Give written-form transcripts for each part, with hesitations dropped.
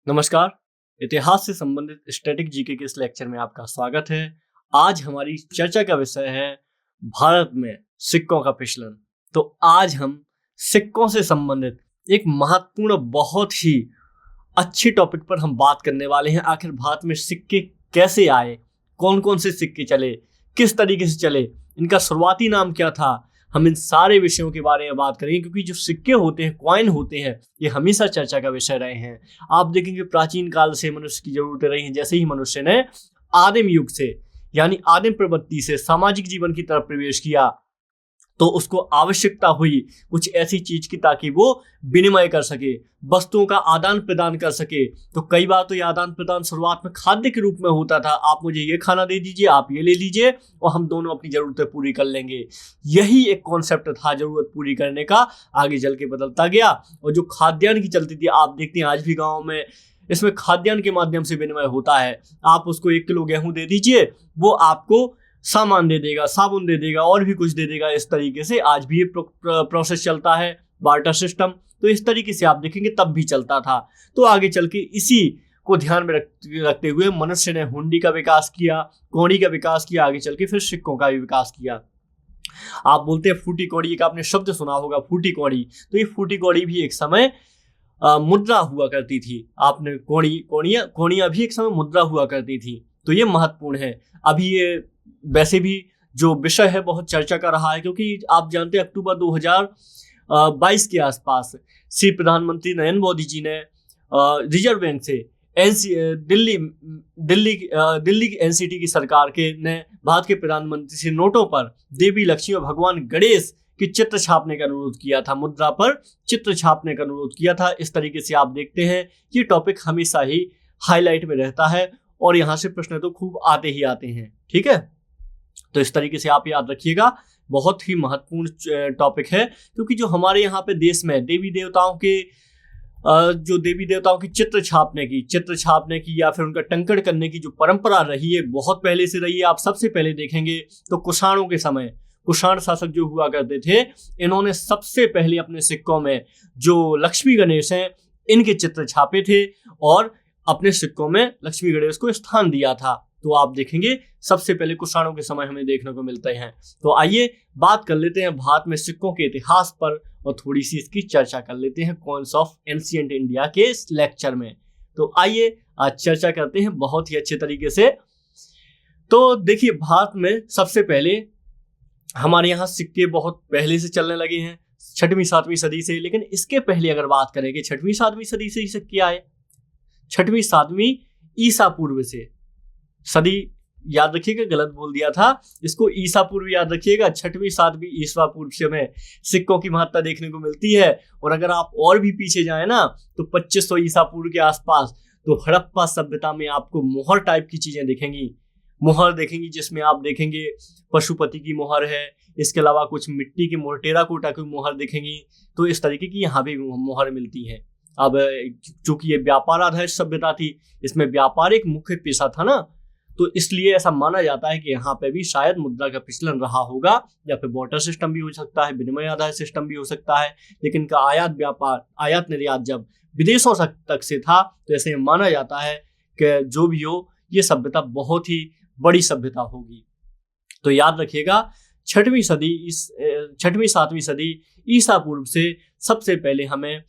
नमस्कार। इतिहास से संबंधित स्टैटिक जीके के इस लेक्चर में आपका स्वागत है। आज हमारी चर्चा का विषय है भारत में सिक्कों का प्रचलन। तो आज हम सिक्कों से संबंधित एक महत्वपूर्ण बहुत ही अच्छी टॉपिक पर हम बात करने वाले हैं। आखिर भारत में सिक्के कैसे आए, कौन कौन से सिक्के चले, किस तरीके से चले, इनका शुरुआती नाम क्या था, हम इन सारे विषयों के बारे में बात करेंगे। क्योंकि जो सिक्के होते हैं, कॉइन होते हैं, ये हमेशा चर्चा का विषय रहे हैं। आप देखेंगे प्राचीन काल से मनुष्य की जरूरतें रही हैं। जैसे ही मनुष्य ने आदिम युग से यानी आदिम प्रवृत्ति से सामाजिक जीवन की तरफ प्रवेश किया तो उसको आवश्यकता हुई कुछ ऐसी चीज की ताकि वो विनिमय कर सके, वस्तुओं का आदान प्रदान कर सके। तो कई बार तो ये आदान प्रदान शुरुआत में खाद्य के रूप में होता था। आप मुझे ये खाना दे दीजिए, आप ये ले लीजिए और हम दोनों अपनी जरूरतें पूरी कर लेंगे। यही एक कॉन्सेप्ट था जरूरत पूरी करने का। आगे चल के बदलता गया और जो खाद्यान्न की चलती थी, आप देखते हैं आज भी गाँव में इसमें खाद्यान्न के माध्यम से विनिमय होता है। आप उसको 1 किलो गेहूं दे दीजिए, वो आपको सामान दे देगा, साबुन दे देगा और भी कुछ दे देगा। इस तरीके से आज भी ये प्रोसेस चलता है, बार्टर सिस्टम। तो इस तरीके से आप देखेंगे तब भी चलता था। तो आगे चल के इसी को ध्यान में रखते हुए मनुष्य ने हुंडी का विकास किया, कौड़ी का विकास किया, आगे चल के फिर सिक्कों का भी विकास किया। आप बोलते हैं फूटी कौड़ी, एक आपने शब्द सुना होगा फूटी कौड़ी। तो ये फूटी कौड़ी भी एक समय मुद्रा हुआ करती थी। आपने कौड़ियां भी एक समय मुद्रा हुआ करती थी। तो ये महत्वपूर्ण है। अभी ये वैसे भी जो विषय है बहुत चर्चा का रहा है, क्योंकि आप जानते हैं अक्टूबर 2022 के आसपास श्री प्रधानमंत्री नरेंद्र मोदी जी ने रिजर्व बैंक से दिल्ली एनसीटी की सरकार के ने भारत के प्रधानमंत्री से नोटों पर देवी लक्ष्मी और भगवान गणेश की चित्र छापने का अनुरोध किया था, मुद्रा पर चित्र छापने का अनुरोध किया था। इस तरीके से आप देखते हैं ये टॉपिक हमेशा ही हाईलाइट में रहता है और यहाँ से प्रश्न तो खूब आते ही आते हैं। ठीक है, तो इस तरीके से आप याद रखिएगा, बहुत ही महत्वपूर्ण टॉपिक है। क्योंकि जो हमारे यहाँ पे देश में देवी देवताओं की चित्र छापने की या फिर उनका टंकण करने की जो परंपरा रही है, बहुत पहले से रही है। आप सबसे पहले देखेंगे तो कुषाणों के समय कुषाण शासक जो हुआ करते थे, इन्होंने सबसे पहले अपने सिक्कों में जो लक्ष्मी गणेश हैं इनके चित्र छापे थे और अपने सिक्कों में लक्ष्मी गणेश को स्थान दिया था। तो आप देखेंगे सबसे पहले कुषाणों के समय हमें देखने को मिलते हैं। तो आइए बात कर लेते हैं भारत में सिक्कों के इतिहास पर और थोड़ी सी इसकी चर्चा कर लेते हैं कॉइन्स ऑफ एंशिएंट इंडिया के इस लेक्चर में। तो आइए आज चर्चा करते हैं बहुत ही अच्छे तरीके से। तो देखिए, भारत में सबसे पहले हमारे यहाँ सिक्के बहुत पहले से चलने लगे हैं, 6वीं 7वीं सदी से। लेकिन इसके पहले अगर बात करें कि 6वीं 7वीं सदी से सिक्के आए, 6वीं 7वीं ईसा पूर्व से। सदी याद रखिएगा, गलत बोल दिया था, इसको ईसा पूर्व याद रखिएगा। 6वीं 7वीं ईसा पूर्व से हमें सिक्कों की महत्ता देखने को मिलती है। और अगर आप और भी पीछे जाए ना तो 2500 ईसा पूर्व के आसपास तो हड़प्पा सभ्यता में आपको मोहर टाइप की चीजें दिखेंगी। मोहर देखेंगी जिसमें आप देखेंगे पशुपति की मोहर है, इसके अलावा कुछ मिट्टी की मोहर, टेराकोटा की मोहर दिखेंगी। तो इस तरीके की यहाँ भी मोहर मिलती है। अब चूंकि ये व्यापार आधारित सभ्यता थी, इसमें व्यापार एक मुख्य पेशा था ना, तो इसलिए ऐसा माना जाता है कि यहाँ पे भी शायद मुद्रा का प्रचलन रहा होगा, या फिर वाटर सिस्टम भी हो सकता है, विनिमय आधारित सिस्टम भी हो सकता है। लेकिन का आयात निर्यात जब विदेशों तक से था, तो ऐसे माना जाता है कि जो भी हो ये सभ्यता बहुत ही बड़ी सभ्यता होगी। तो याद रखिएगा, 6वीं 7वीं सदी ईसा पूर्व से सबसे पहले हमें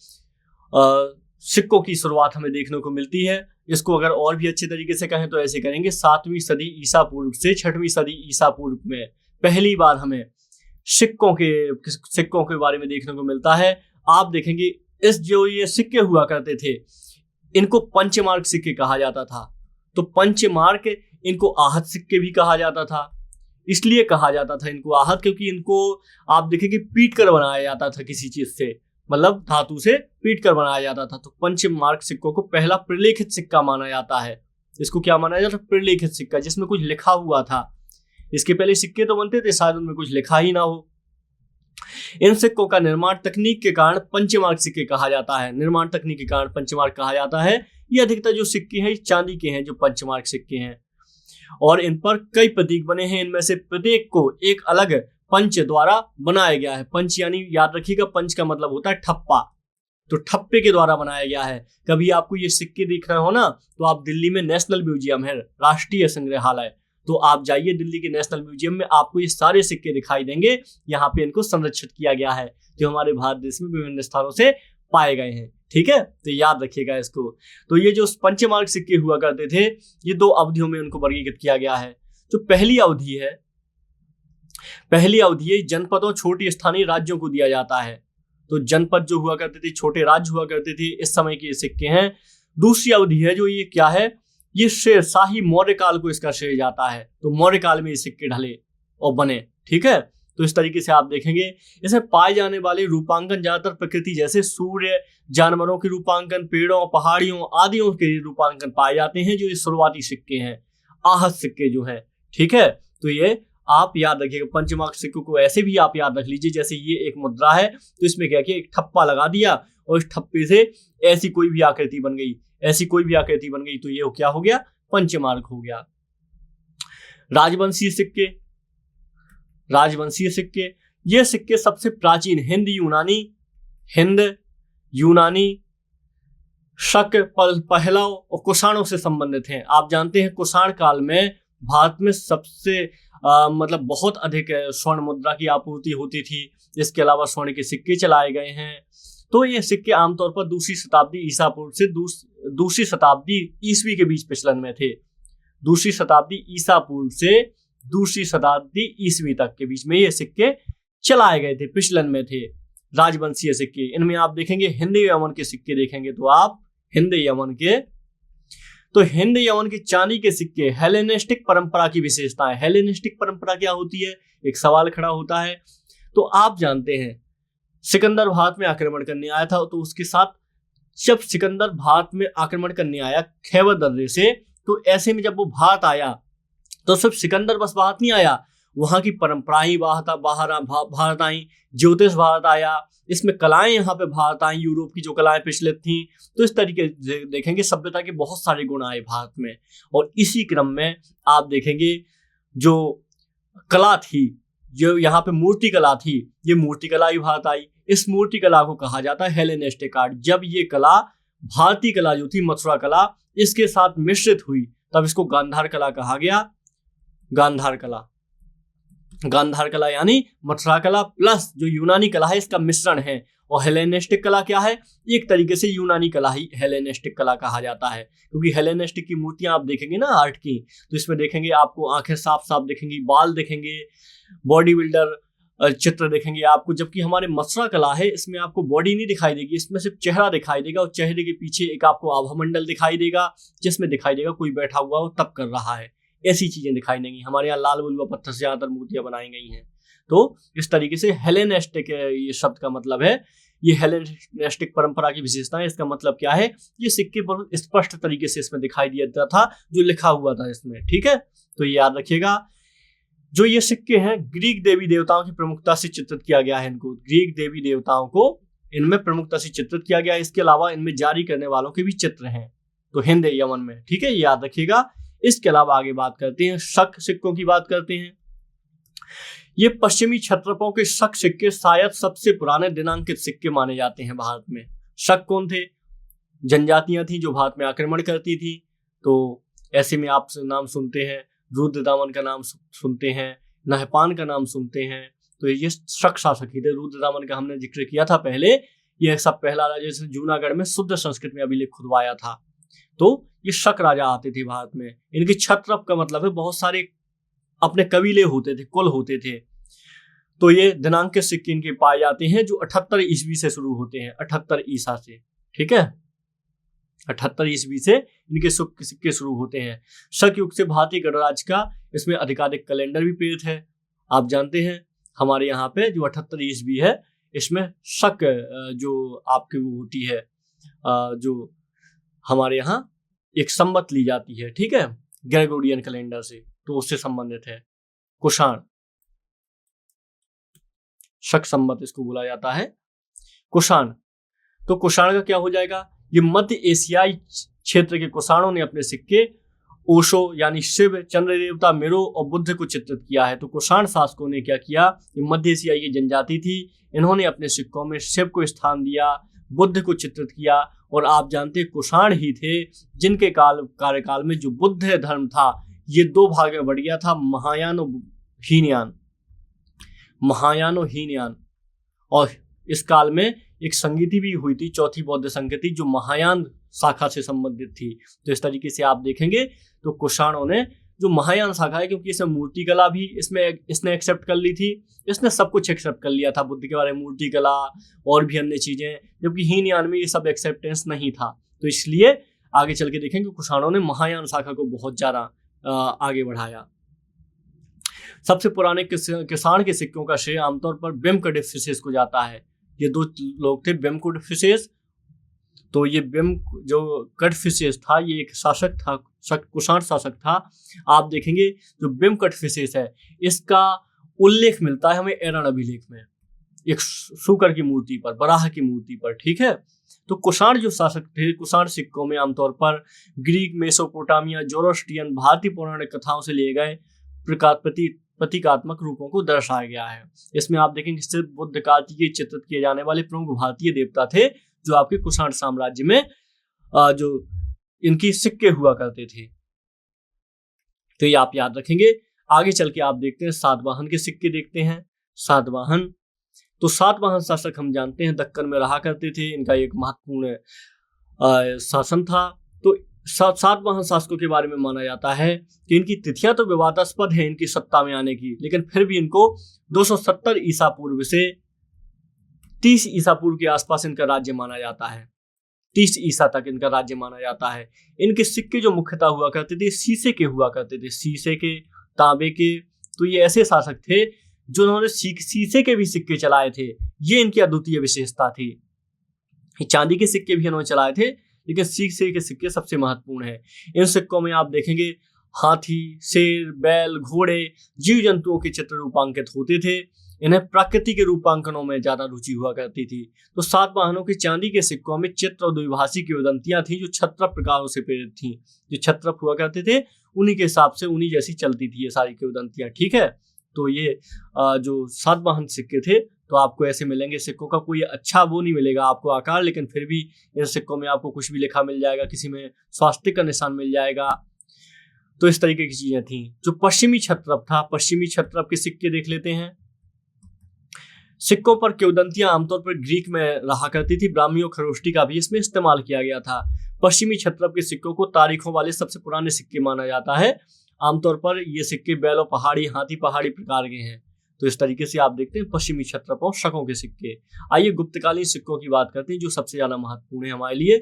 सिक्कों की शुरुआत हमें देखने को मिलती है। इसको अगर और भी अच्छे तरीके से कहें तो ऐसे करेंगे, 7वीं सदी ईसा पूर्व से 6वीं सदी ईसा पूर्व में पहली बार हमें सिक्कों के बारे में देखने को मिलता है। आप देखेंगे जो ये सिक्के हुआ करते थे, इनको पंचमार्क सिक्के कहा जाता था। तो पंचमार्क, इनको आहत सिक्के भी कहा जाता था। इसलिए कहा जाता था इनको आहत क्योंकि इनको आप देखेंगे पीट कर बनाया जाता था किसी चीज से, मतलब धातु से पीट कर बनाया जाता था। तो पंचमार्क सिक्कों को पहला प्रलेखित सिक्का माना जाता है। इसको क्या माना जाता है? प्रलेखित सिक्का, जिसमें कुछ लिखा हुआ था। इसके पहले सिक्के तो बनते थे, शायद उनमें कुछ लिखा ही ना हो। इन सिक्कों का निर्माण तकनीक के कारण पंचमार्क सिक्के कहा जाता है। निर्माण तकनीक के कारण पंचमार्क कहा जाता है। ये अधिकतर जो सिक्के हैं चांदी के हैं, जो पंचमार्क सिक्के हैं, और इन पर कई प्रतीक बने हैं। इनमें से प्रत्येक को एक अलग पंच द्वारा बनाया गया है। पंच यानी याद रखिएगा, पंच का मतलब होता है ठप्पा। तो ठप्पे के द्वारा बनाया गया है। कभी आपको ये सिक्के दिख रहे हो ना, तो आप दिल्ली में नेशनल म्यूजियम है, राष्ट्रीय संग्रहालय, तो आप जाइए दिल्ली के नेशनल म्यूजियम में, आपको ये सारे सिक्के दिखाई देंगे। यहाँ पे इनको संरक्षित किया गया है, जो हमारे भारत देश में विभिन्न स्थानों से पाए गए हैं। ठीक है, तो याद रखिएगा इसको। तो ये जो पंचमार्क सिक्के हुआ करते थे, ये 2 अवधियों में उनको वर्गीकृत किया गया है। जो पहली अवधि है जनपदों, छोटी स्थानीय राज्यों को दिया जाता है। तो जनपद जो हुआ करते थे, छोटे राज्य हुआ करते थे, इस समय के सिक्के हैं। दूसरी अवधि है जो ये क्या है, ये शाही मौर्य काल को इसका श्रेय जाता है। तो मौर्य काल में ये सिक्के ढले और बने। ठीक है, तो इस तरीके से आप देखेंगे इसमें पाए जाने वाले रूपांकन ज्यादातर प्रकृति जैसे सूर्य, जानवरों के रूपांकन, पेड़ों, पहाड़ियों आदियों के रूपांकन पाए जाते हैं, जो ये शुरुआती सिक्के हैं, आहत सिक्के जो हैं। ठीक है, तो ये आप याद रखिएगा। पंचमार्क सिक्कों को ऐसे भी आप याद रख लीजिए, जैसे ये एक मुद्रा है, तो इसमें क्या किया, एक ठप्पा लगा दिया और इस ठप्पे से ऐसी कोई भी आकृति बन गई, तो ये क्या हो गया, पंचमार्क हो गया। राजवंशीय सिक्के, ये सिक्के सबसे प्राचीन हिंद यूनानी, शक, पहलव और कुषाणों से संबंधित हैं। आप जानते हैं कुषाण काल में भारत में सबसे मतलब बहुत अधिक स्वर्ण मुद्रा की आपूर्ति होती थी। इसके अलावा स्वर्ण के सिक्के चलाए गए हैं। तो ये सिक्के आमतौर पर दूसरी शताब्दी ईसा पूर्व से दूसरी शताब्दी ईसवी के बीच प्रचलन में थे। दूसरी शताब्दी ईसा पूर्व से दूसरी शताब्दी ईसवी तक के बीच में ये सिक्के चलाए गए थे, प्रचलन में थे। राजवंशीय सिक्के, इनमें आप देखेंगे हिंद यमन के सिक्के देखेंगे, तो आप हिंद यमन के चांदी के सिक्के हेलेनिस्टिक परंपरा की विशेषता है। हेलेनिस्टिक परंपरा क्या होती है, एक सवाल खड़ा होता है। तो आप जानते हैं सिकंदर भारत में आक्रमण करने आया था, तो उसके साथ जब सिकंदर भारत में आक्रमण करने आया खैबर दर्रे से, तो ऐसे में जब वो भारत आया तो सिर्फ सिकंदर बस भारत नहीं आया, वहां की परंपराएं भारत आई, ज्योतिष भारत आया, इसमें कलाएं यहाँ पे भारत आई, यूरोप की जो कलाएं प्रचलित थी। तो इस तरीके से देखेंगे सभ्यता के बहुत सारे गुण आए भारत में। और इसी क्रम में आप देखेंगे जो कला थी, जो यहाँ पे मूर्ति कला थी, ये मूर्ति कला भी भारत आई। इस मूर्ति कला को कहा जाता है हेलेनिस्टिक आर्ट। जब ये कला, भारतीय कला जो थी, मथुरा कला, इसके साथ मिश्रित हुई, तब इसको गांधार कला कहा गया। गांधार कला यानी मथुरा कला प्लस जो यूनानी कला है, इसका मिश्रण है। और हेलेनिस्टिक कला क्या है, एक तरीके से यूनानी कला ही हेलेनिस्टिक कला कहा जाता है। क्योंकि हेलेनिस्टिक की मूर्तियां आप देखेंगे ना आर्ट की, तो इसमें देखेंगे आपको आंखें साफ साफ दिखेंगी, बाल दिखेंगे, बॉडी बिल्डर चित्र देखेंगे आपको। जबकि हमारे मथुरा कला है, इसमें आपको बॉडी नहीं दिखाई देगी, इसमें सिर्फ चेहरा दिखाई देगा, और चेहरे के पीछे एक आपको आभामंडल दिखाई देगा, जिसमें दिखाई देगा कोई बैठा हुआ हो तब कर रहा है। ऐसी चीजें दिखाई देंगी। हमारे यहाँ लाल बुलवा पत्थर से ज्यादातर मूर्तियां बनाई गई हैं। तो इस तरीके से हेलेनिस्टिक ये शब्द का मतलब है, ये हेलेनिस्टिक परंपरा की विशेषता है। इसका मतलब क्या है, ये सिक्के पर स्पष्ट तरीके से इसमें दिखाई दिया था जो लिखा हुआ था इसमें। ठीक है, तो ये याद रखिएगा। जो ये सिक्के हैं ग्रीक देवी देवताओं की प्रमुखता से चित्रित किया गया है। इनको ग्रीक देवी देवताओं को इनमें प्रमुखता से चित्रित किया गया है। इसके अलावा इनमें जारी करने वालों के भी चित्र हैं, तो हिंद यमन में। ठीक है, ये याद रखिएगा। इसके अलावा आगे बात करते हैं, शक सिक्कों की बात करते हैं। ये पश्चिमी क्षत्रपों के शक सिक्के शायद सबसे पुराने दिनांकित सिक्के माने जाते हैं भारत में। शक कौन थे, जनजातियां थी जो भारत में आक्रमण करती थी। तो ऐसे में आप नाम सुनते हैं, रुद्रदामन का नाम सुनते हैं, नहपान का नाम सुनते हैं। तो ये शक शासक ही थे। रुद्रदामन का हमने जिक्र किया था पहले। यह सब पहला राजा जिसने जूनागढ़ में शुद्ध संस्कृत में अभिलेख खुदवाया था। तो ये शक राजा आते थे भारत में। इनके क्षत्रप का मतलब है बहुत सारे अपने कबीले होते थे, कुल होते थे। तो ये दिनांकित सिक्के इनके पाए जाते हैं जो 78 ईस्वी से शुरू होते हैं, 78 ईसा से। ठीक है, 78 ईस्वी से इनके सिक्के शुरू होते हैं। शक युग से भारतीय गणराज्य का इसमें अधिकाधिक कैलेंडर भी प्रेरित है। आप जानते हैं हमारे यहाँ पे जो 78 ईस्वी है, इसमें शक जो आपकी वो होती है, जो हमारे यहाँ एक संवत ली जाती है। ठीक है, ग्रेगोरियन कैलेंडर से, तो उससे संबंधित है। कुषाण शक संवत इसको बोला जाता है, कुषाण। तो कुषाण का क्या हो जाएगा, ये मध्य एशियाई क्षेत्र के कुषाणों ने अपने सिक्के ओशो यानी शिव, चंद्र देवता, मिरो और बुद्ध को चित्रित किया है। तो कुषाण शासकों ने क्या किया, ये मध्य एशियाई की जनजाति थी, इन्होंने अपने सिक्कों में शिव को स्थान दिया, बुद्ध को चित्रित किया। और आप जानते हैं कुषाण ही थे जिनके कार्यकाल में जो बुद्ध धर्म था ये दो भाग में बढ़ गया था, महायान और हीनयान, महायान और हीनयान। और इस काल में एक संगीति भी हुई थी, चौथी बौद्ध संगीति, जो महायान शाखा से संबंधित थी। तो इस तरीके से आप देखेंगे तो कुषाणों ने जो महायान शाखा है, क्योंकि इसमें मूर्ति कला भी इसने एक्सेप्ट कर ली थी, इसने सब कुछ एक्सेप्ट कर लिया था बुद्ध के बारे में, मूर्ति कला और भी अन्य चीजें, जबकि हीनयान में ये सब एक्सेप्टेंस नहीं था। तो इसलिए आगे चल के देखेंगे कुषाणों ने महायान शाखा को बहुत ज्यादा आगे बढ़ाया। सबसे पुराने किसान के सिक्कों का श्रेय आमतौर पर बिम कडिफिसेस को जाता है। ये दो लोग थे, बिम कडिफिसेस। तो ये बिम जो कडिफिसेस था ये एक शासक था, कुषाण शासक था। आप देखेंगे जो बिम कडिफिसेस है इसका उल्लेख मिलता है हमें एरन अभिलेख में, एक शूकर की मूर्ति पर, बराह की मूर्ति पर, ठीक है। तो कुषाण जो शासक थे, कुषाण सिक्कों में आमतौर पर ग्रीक, मेसोपोटामिया, जोरोस्ट्रियन, भारतीय पौराणिक कथाओं से लिए गए प्रतीकात्मक रूपों को दर्शाया गया है। इसमें आप देखेंगे सिर्फ बुद्ध कार्तिकेय चित्रित किए जाने वाले प्रमुख भारतीय देवता थे जो आपके कुषाण साम्राज्य में जो इनकी सिक्के हुआ करते थे। तो ये आप याद रखेंगे। आगे चल के आप देखते हैं सातवाहन के सिक्के देखते हैं। सातवाहन, तो सातवाहन शासक हम जानते हैं दक्कन में रहा करते थे, इनका एक महत्वपूर्ण शासन था। तो सातवाहन शासकों के बारे में माना जाता है कि इनकी तिथियां तो विवादास्पद है इनकी सत्ता में आने की, लेकिन फिर भी इनको 270 ईसा पूर्व से 30 ईसा पूर्व के आसपास इनका राज्य माना जाता है। 30 ईसा तक इनका राज्य माना जाता है। इनके सिक्के जो मुख्यतः हुआ करते थे शीशे के हुआ करते थे, शीशे के, तांबे के। तो ये ऐसे शासक थे जिन्होंने शीशे के भी सिक्के चलाए थे, ये इनकी अद्वितीय विशेषता थी। चांदी के सिक्के भी इन्होंने चलाए थे, लेकिन शीशे के सिक्के सबसे महत्वपूर्ण है। इन सिक्कों में आप देखेंगे हाथी, शेर, बैल, घोड़े, जीव जंतुओं के चित्र रूपांकित होते थे। इन्हें प्रकृति के रूपांकनों में ज्यादा रुचि हुआ करती थी। तो सातवाहनों के चांदी के सिक्कों में चित्र और द्विभाषी किंवदंतियां थी जो छत्रप प्रकारों से प्रेरित थी। जो छत्रप हुआ करते थे उन्हीं के हिसाब से, उन्हीं जैसी चलती थी ये सारी किंवदंतियां, ठीक है। तो ये जो सातवाहन सिक्के थे तो आपको ऐसे मिलेंगे। सिक्कों का कोई अच्छा वो नहीं मिलेगा आपको आकार, लेकिन फिर भी इन सिक्कों में आपको कुछ भी लिखा मिल जाएगा, किसी में स्वास्तिक का निशान मिल जाएगा। तो इस तरीके की चीजें थी। जो पश्चिमी छत्रप था, पश्चिमी छत्रप के सिक्के देख लेते हैं। सिक्कों पर किंवदंतियां आमतौर पर ग्रीक में रहा करती थी, ब्राह्मी और खरोष्टी का भी इसमें इस्तेमाल किया गया था। पश्चिमी छत्रप के सिक्कों को तारीखों वाले सबसे पुराने सिक्के माना जाता है। आमतौर पर ये सिक्के बैलों पहाड़ी, हाथी पहाड़ी प्रकार के हैं। तो इस तरीके से आप देखते हैं पश्चिमी छत्रपों शकों के सिक्के। आइए गुप्तकालीन सिक्कों की बात करते हैं जो सबसे ज्यादा महत्वपूर्ण है हमारे लिए।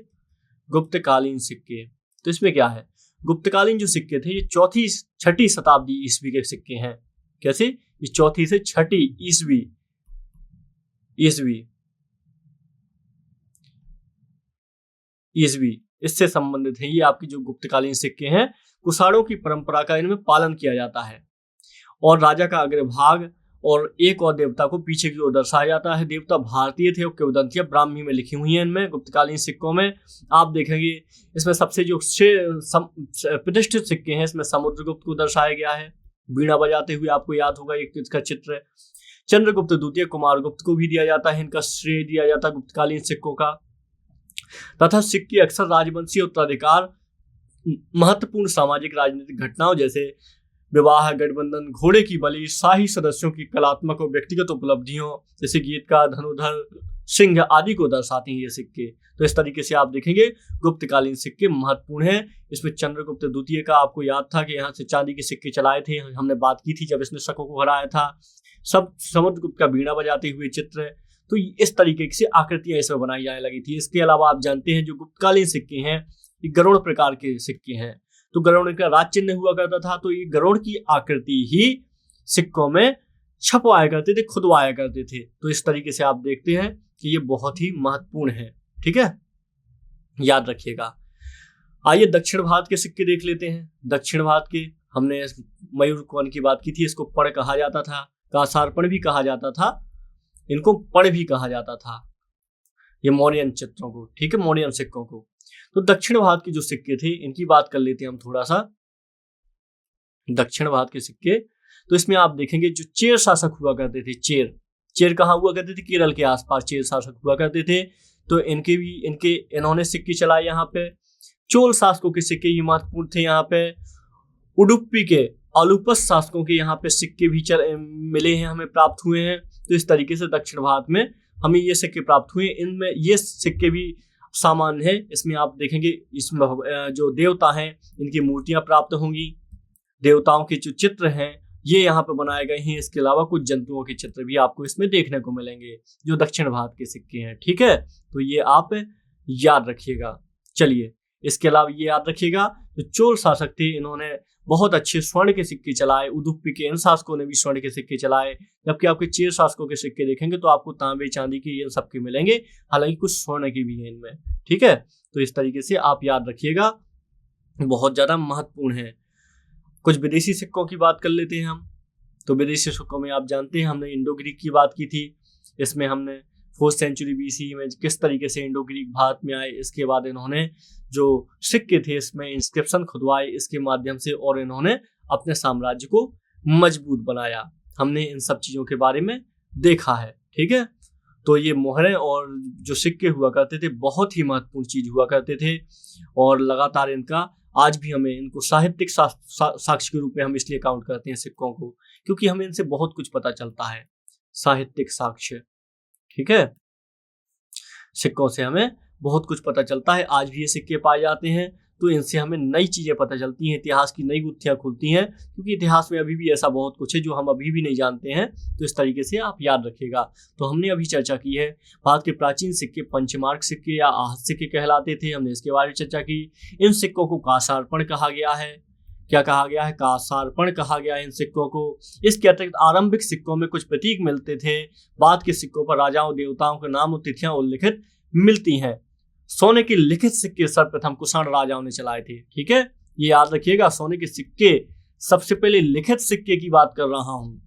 गुप्तकालीन सिक्के, तो इसमें क्या है, गुप्तकालीन जो सिक्के थे ये 4ठी-6ठी शताब्दी ईस्वी के सिक्के हैं। कैसे, ये 4ठी से 6ठी ईस्वी इससे संबंधित है। ये आपकी जो गुप्तकालीन सिक्के हैं, कुषाणों की परंपरा का इनमें पालन किया जाता है और राजा का अग्रभाग और एक और देवता को पीछे की ओर दर्शाया जाता है। देवता भारतीय थे और किंवदंतियां ब्राह्मी में लिखी हुई हैं इनमें गुप्तकालीन सिक्कों में। आप देखेंगे इसमें सबसे जो प्रतिष्ठित सिक्के हैं इसमें समुद्रगुप्त को दर्शाया गया है, बीड़ा बजाते हुए, आपको याद होगा एक इसका चित्र है। चंद्रगुप्त द्वितीय, कुमारगुप्त को भी दिया जाता है, इनका श्रेय दिया जाता है गुप्तकालीन सिक्कों का। तथा सिक्के अक्सर राजवंशी उत्तराधिकार, महत्वपूर्ण सामाजिक राजनीतिक घटनाओं जैसे विवाह, गठबंधन, घोड़े की बलि, शाही सदस्यों की कलात्मक और व्यक्तिगत उपलब्धियों जैसे गीतकार, धनुधर, सिंह आदि को दर्शाते हैं ये सिक्के। तो इस तरीके से आप देखेंगे गुप्तकालीन सिक्के महत्वपूर्ण हैं। इसमें चंद्रगुप्त द्वितीय का आपको याद था कि यहाँ से चांदी के सिक्के चलाए थे, हमने बात की थी जब इसने शकों को हराया था। सब समुद्रगुप्त का बीड़ा बजाते हुए चित्र है। तो इस तरीके से आकृतियां इसमें बनाई जाने लगी थी। इसके अलावा आप जानते हैं जो गुप्तकालीन सिक्के हैं ये गरुड़ प्रकार के सिक्के हैं। तो गरुड़ का राज चिन्ह हुआ करता था, तो ये गरुड़ की आकृति ही सिक्कों में छपवाया करते थे, खुदवाया करते थे। तो इस तरीके से आप देखते हैं कि ये बहुत ही महत्वपूर्ण है, ठीक है, याद रखिएगा। आइए दक्षिण भारत के सिक्के देख लेते हैं। दक्षिण भारत के हमने मयूर कौन की बात की थी, इसको पड़ कहा जाता था, कासारपण भी कहा जाता था, इनको पड़ भी कहा जाता था, ये मौर्यन चित्रों को, ठीक है, मौर्यन सिक्कों को। तो दक्षिण भारत के जो सिक्के थे इनकी बात कर लेते हैं हम थोड़ा सा। दक्षिण भारत के सिक्के, तो इसमें आप देखेंगे जो चेर शासक हुआ करते थे, चेर कहाँ हुआ करते थे, केरल के आसपास चेर शासक हुआ करते थे। तो इन्होंने सिक्के चलाए यहाँ पे। चोल शासकों के सिक्के ये महत्वपूर्ण थे यहाँ पे। उडुप्पी के अलूपस शासकों के यहाँ पे सिक्के भी मिले हैं, हमें प्राप्त हुए हैं। तो इस तरीके से दक्षिण भारत में हमें ये सिक्के प्राप्त हुए। इनमें ये सिक्के भी सामान्य है। इसमें आप देखेंगे इसमें जो देवता हैं इनकी मूर्तियां प्राप्त होंगी, देवताओं के जो चित्र हैं ये यहाँ पे बनाए गए हैं। इसके अलावा कुछ जंतुओं के चित्र भी आपको इसमें देखने को मिलेंगे जो दक्षिण भारत के सिक्के हैं। ठीक है, तो ये आप याद रखिएगा। चलिए, इसके अलावा ये याद रखिएगा जो चोल शासक थे इन्होंने बहुत अच्छे स्वर्ण के सिक्के चलाए। उडुपी के इन शासकों ने भी स्वर्ण के सिक्के चलाए। जबकि आपके चेर शासकों के सिक्के देखेंगे तो आपको तांबे चांदी के ये सबके मिलेंगे, हालांकि कुछ स्वर्ण के भी हैं इनमें। ठीक है, तो इस तरीके से आप याद रखिएगा, बहुत ज्यादा महत्वपूर्ण है। कुछ विदेशी सिक्कों की बात कर लेते हैं हम। तो विदेशी सिक्कों में आप जानते हैं हमने इंडो ग्रीक की बात की थी। इसमें हमने 4th सेंचुरी BC में किस तरीके से इंडो ग्रीक भारत में आए, इसके बाद इन्होंने जो सिक्के थे इसमें इंस्क्रिप्शन खुदवाए इसके माध्यम से, और इन्होंने अपने साम्राज्य को मजबूत बनाया। हमने इन सब चीजों के बारे में देखा है। ठीक है, तो ये मोहरें और जो सिक्के हुआ करते थे बहुत ही महत्वपूर्ण चीज हुआ करते थे, और लगातार इनका आज भी हमें इनको साहित्यिक साक्ष्य के रूप में हम इसलिए काउंट करते हैं सिक्कों को, क्योंकि हमें इनसे बहुत कुछ पता चलता है। साहित्यिक साक्ष्य, ठीक है, सिक्कों से हमें बहुत कुछ पता चलता है। आज भी ये सिक्के पाए जाते हैं तो इनसे हमें नई चीजें पता चलती हैं, इतिहास की नई गुत्थियां खुलती हैं, क्योंकि इतिहास में अभी भी ऐसा बहुत कुछ है जो हम अभी भी नहीं जानते हैं। तो इस तरीके से आप याद रखिएगा। तो हमने अभी चर्चा की है भारत के प्राचीन सिक्के पंचमार्क सिक्के या आहत सिक्के कहलाते थे, हमने इसके बारे में चर्चा की। इन सिक्कों को कांसार्पण कहा गया है। क्या कहा गया है? कांसार्पण कहा गया है इन सिक्कों को। इसके अतिरिक्त आरंभिक सिक्कों में कुछ प्रतीक मिलते थे, बाद के सिक्कों पर राजाओं देवताओं के नाम और तिथियां उल्लिखित मिलती हैं। सोने के लिखित सिक्के सर्वप्रथम कुषाण राजाओं ने चलाए थे। ठीक है, ये याद रखिएगा। सोने के सिक्के सबसे पहले लिखित सिक्के की बात कर रहा हूं।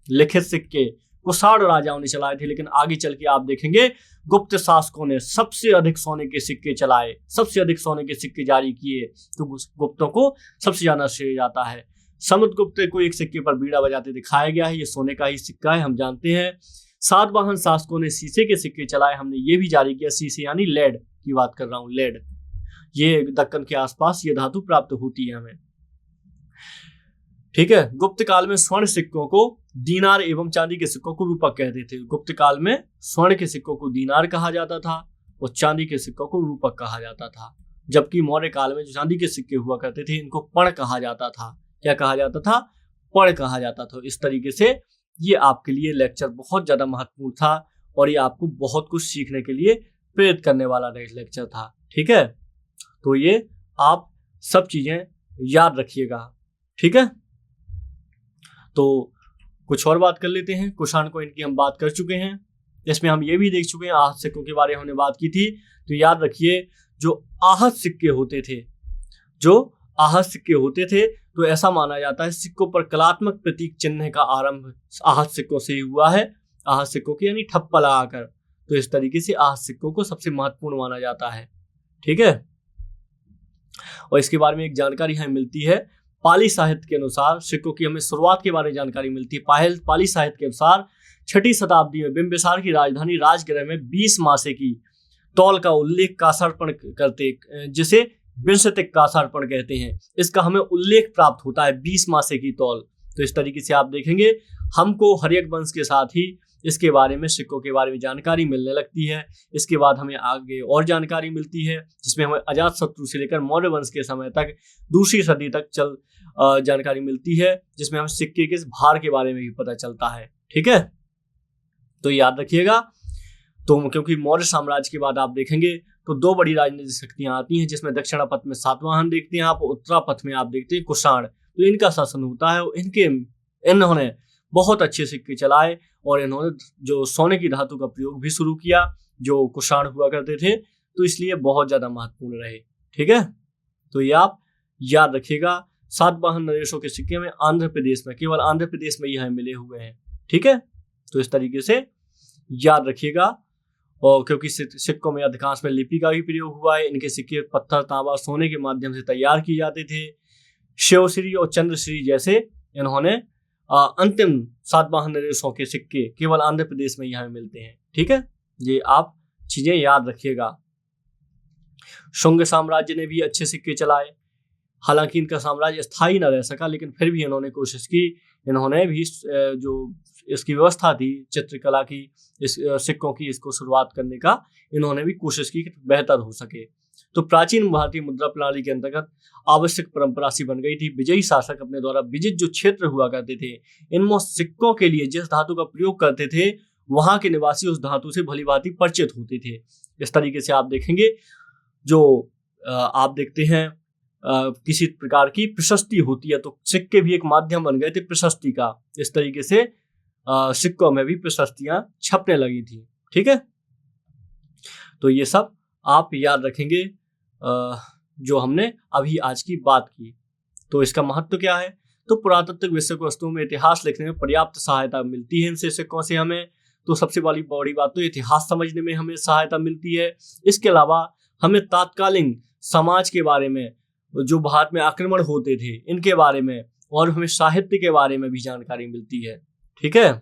लिखित सिक्के कुषाण राजाओं ने चलाए थे, लेकिन आगे चल के आप देखेंगे गुप्त शासकों ने सबसे अधिक सोने के सिक्के चलाए, सबसे अधिक सोने के सिक्के जारी किए। तो गुप्तों को सबसे ज्यादा श्रेय जाता है। समुद्रगुप्त को एक सिक्के पर बीड़ा बजाते दिखाया गया है, ये सोने का ही सिक्का है, हम जानते हैं। सातवाहन शासकों ने शीशे के सिक्के चलाए, हमने ये भी जारी किया। शीशे यानी लेड की बात कर रहा हूं, लेड। ये दक्कन के आसपास ये धातु प्राप्त होती है हमें। ठीक है, गुप्त काल में स्वर्ण सिक्कों को दीनार एवं चांदी के सिक्कों को रूपक कहते थे। गुप्त काल में स्वर्ण के सिक्कों को दीनार कहा जाता था और चांदी के सिक्कों को रूपक कहा जाता था। जबकि मौर्य काल में जो चांदी के सिक्के हुआ करते थे इनको पण कहा जाता था। क्या कहा जाता था? पण कहा जाता था। इस तरीके से ये आपके लिए लेक्चर बहुत ज्यादा महत्वपूर्ण था और ये आपको बहुत कुछ सीखने के लिए प्रेरित करने वाला लेक्चर था। ठीक है, तो ये आप सब चीजें याद रखिएगा। ठीक है, तो कुछ और बात कर लेते हैं। कुषाण को इनकी हम बात कर चुके हैं, इसमें हम ये भी देख चुके हैं आहत सिक्कों के बारे में हमने बात की थी। तो याद रखिए जो आहत सिक्के होते थे, जो आहत सिक्के होते थे, तो ऐसा माना जाता है सिक्कों पर कलात्मक प्रतीक चिन्ह का आरंभ आहत सिक्कों से ही हुआ है। आहत सिक्कों की यानी ठप्पा लगाकर। तो इस तरीके से आहत सिक्कों को सबसे महत्वपूर्ण माना जाता है। ठीक है, और इसके बारे में एक जानकारी हमें मिलती है पाली साहित्य के अनुसार। सिक्कों की हमें शुरुआत के बारे में जानकारी मिलती है। पाली साहित्य के अनुसार 6ठी शताब्दी में बिंबिसार की राजधानी राजगृह में 20 मासे की तौल का उल्लेख कांसार्पण करते, जिसे विंशतिक कांसार्पण कहते हैं, इसका हमें उल्लेख प्राप्त होता है 20 मासे की तौल। तो इस तरीके से आप देखेंगे हमको हर्यक वंश के साथ ही इसके बारे में, सिक्कों के बारे में जानकारी मिलने लगती है। इसके बाद हमें आगे और जानकारी मिलती है जिसमें हमें अजातशत्रु से लेकर मौर्य वंश के समय तक, दूसरी सदी तक जानकारी मिलती है, जिसमें हमें सिक्के के भार के बारे में भी पता चलता है। ठीक है, तो याद रखिएगा। तो क्योंकि मौर्य साम्राज्य के बाद आप देखेंगे तो दो बड़ी राजनीतिक शक्तियां आती हैं, जिसमें दक्षिण पथ में सातवाहन देखते हैं आप, उत्तरापथ में आप देखते हैं कुषाण। तो इनका शासन होता है। इन्होंने बहुत अच्छे सिक्के चलाए और इन्होंने जो सोने की धातु का प्रयोग भी शुरू किया, जो कुषाण हुआ करते थे, तो इसलिए बहुत ज्यादा महत्वपूर्ण रहे। ठीक है, तो ये आप याद रखिएगा। सातवाहन नरेशों के सिक्के में आंध्र प्रदेश में, केवल आंध्र प्रदेश में यह मिले हुए हैं। ठीक है, तो इस तरीके से याद रखिएगा। और क्योंकि सिक्कों में अधिकांश में लिपि का भी प्रयोग हुआ है, इनके सिक्के पत्थर, तांबा, सोने के माध्यम से तैयार किए जाते थे। शिवश्री और चंद्रश्री जैसे इन्होंने अंतिम सातवाहन नरेशों के सिक्के केवल आंध्र प्रदेश में यहाँ मिलते हैं। ठीक है, ये आप चीजें याद रखिएगा। शुंग साम्राज्य ने भी अच्छे सिक्के चलाए, हालांकि इनका साम्राज्य स्थायी न रह सका, लेकिन फिर भी इन्होंने कोशिश की। इन्होंने भी जो इसकी व्यवस्था थी चित्रकला की, इस सिक्कों की, इसको शुरुआत करने का इन्होंने भी कोशिश की कि बेहतर हो सके। तो प्राचीन भारतीय मुद्रा प्रणाली के अंतर्गत आवश्यक परंपरा सी बन गई थी। विजयी शासक अपने द्वारा विजित जो क्षेत्र हुआ करते थे, इनमें सिक्कों के लिए जिस धातु का प्रयोग करते थे, वहां के निवासी उस धातु से भली भांति परिचित होते थे। इस तरीके से आप देखेंगे, जो आप देखते हैं किसी प्रकार की प्रशस्ति होती है, तो सिक्के भी एक माध्यम बन गए थे प्रशस्ति का। इस तरीके से सिक्कों में भी प्रशस्तियां छपने लगी थी। ठीक है, तो ये सब आप याद रखेंगे जो हमने अभी आज की बात की। तो इसका महत्व क्या है? तो पुरातात्विक विषयक वस्तुओं में इतिहास लिखने में पर्याप्त सहायता मिलती है इनसे, सिक्कों से हमें। तो सबसे बड़ी बात तो इतिहास समझने में हमें सहायता मिलती है। इसके अलावा हमें तात्कालीन समाज के बारे में, जो भारत में आक्रमण होते थे, इनके बारे में, और हमें साहित्य के बारे में भी जानकारी मिलती है। ठीक है,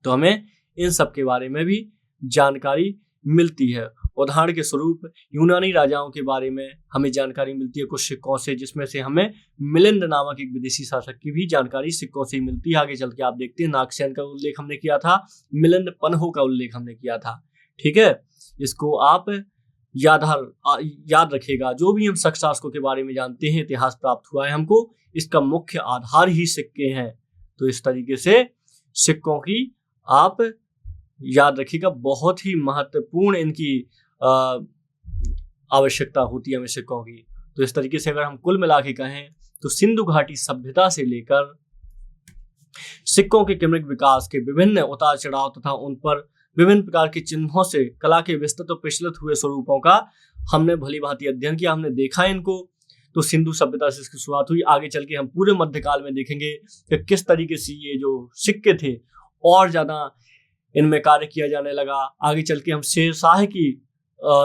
तो हमें इन सब के बारे में भी जानकारी मिलती है। उदाहरण के स्वरूप यूनानी राजाओं के बारे में हमें जानकारी मिलती है कुछ सिक्कों से, जिसमें से हमें मिलिंद नामक एक विदेशी शासक की भी जानकारी सिक्कों से ही मिलती है। आगे चल के आप देखते हैं नागसेन का उल्लेख हमने किया था, मिलिंद पन्हो का उल्लेख हमने किया था। ठीक है, इसको आप याद रखिएगा। जो भी हम शक शासकों के बारे में जानते हैं, इतिहास प्राप्त हुआ है हमको, इसका मुख्य आधार ही सिक्के हैं। तो इस तरीके से सिक्कों की आप याद रखिएगा, बहुत ही महत्वपूर्ण इनकी आवश्यकता होती है हमें सिक्कों की। तो इस तरीके से अगर हम कुल मिला के कहें तो सिंधु घाटी सभ्यता से लेकर सिक्कों के क्रमिक विकास के विभिन्न उतार चढ़ाव तथा उन पर विभिन्न प्रकार के चिन्हों से कला के विस्तृत और प्रचलित हुए स्वरूपों का हमने भली भांति अध्ययन किया, हमने देखा है इनको। तो सिंधु सभ्यता से इसकी शुरुआत हुई। आगे चल के हम पूरे मध्यकाल में देखेंगे कि किस तरीके से ये जो सिक्के थे और ज्यादा इनमें कार्य किया जाने लगा। आगे चल के हम शेरशाह की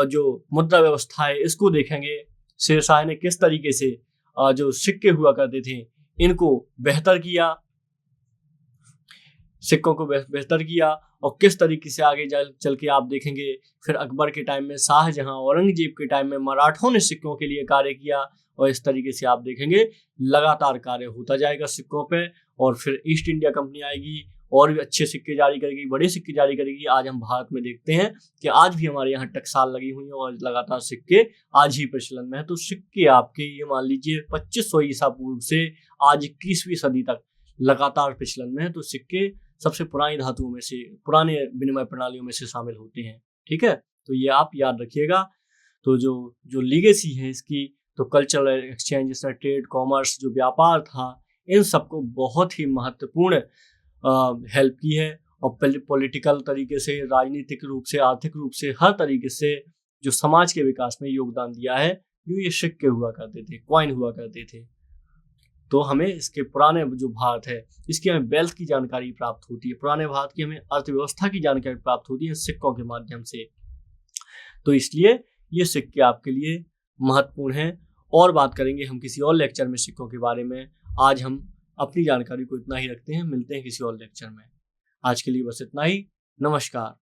जो मुद्रा व्यवस्था है इसको देखेंगे। शेरशाह ने किस तरीके से जो सिक्के हुआ करते थे इनको बेहतर किया, सिक्कों को बेहतर किया, और किस तरीके से आगे चल के आप देखेंगे फिर अकबर के टाइम में, शाहजहां, औरंगजेब के टाइम में मराठों ने सिक्कों के लिए कार्य किया। और इस तरीके से आप देखेंगे लगातार कार्य होता जाएगा सिक्कों पे। और फिर ईस्ट इंडिया कंपनी आएगी और भी अच्छे सिक्के जारी करेगी, बड़े सिक्के जारी करेगी। आज हम भारत में देखते हैं कि आज भी हमारे यहाँ टकसाल लगी हुई है और लगातार सिक्के आज ही प्रचलन में है। तो सिक्के आपके ये मान लीजिए 2500 ईसा पूर्व से आज 21वीं सदी तक लगातार प्रचलन में है। तो सिक्के सबसे पुरानी धातुओं में से, पुराने विनिमय प्रणालियों में से शामिल होते हैं। ठीक है, तो ये आप याद रखिएगा। तो जो लीगेसी है इसकी, तो कल्चरल एक्सचेंज, जैसा ट्रेड, कॉमर्स, जो व्यापार था, इन सबको बहुत ही महत्वपूर्ण हेल्प की है। और पॉलिटिकल तरीके से, राजनीतिक रूप से, आर्थिक रूप से, हर तरीके से जो समाज के विकास में योगदान दिया है, ये सिक्के हुआ करते थे, कॉइन हुआ करते थे। तो हमें इसके पुराने जो भारत है इसकी हमें वेल्थ की जानकारी प्राप्त होती है, पुराने भारत की हमें अर्थव्यवस्था की जानकारी प्राप्त होती है सिक्कों के माध्यम से। तो इसलिए ये सिक्के आपके लिए महत्वपूर्ण हैं। और बात करेंगे हम किसी और लेक्चर में सिक्कों के बारे में। आज हम अपनी जानकारी को इतना ही रखते हैं, मिलते हैं किसी और लेक्चर में। आज के लिए बस इतना ही। नमस्कार।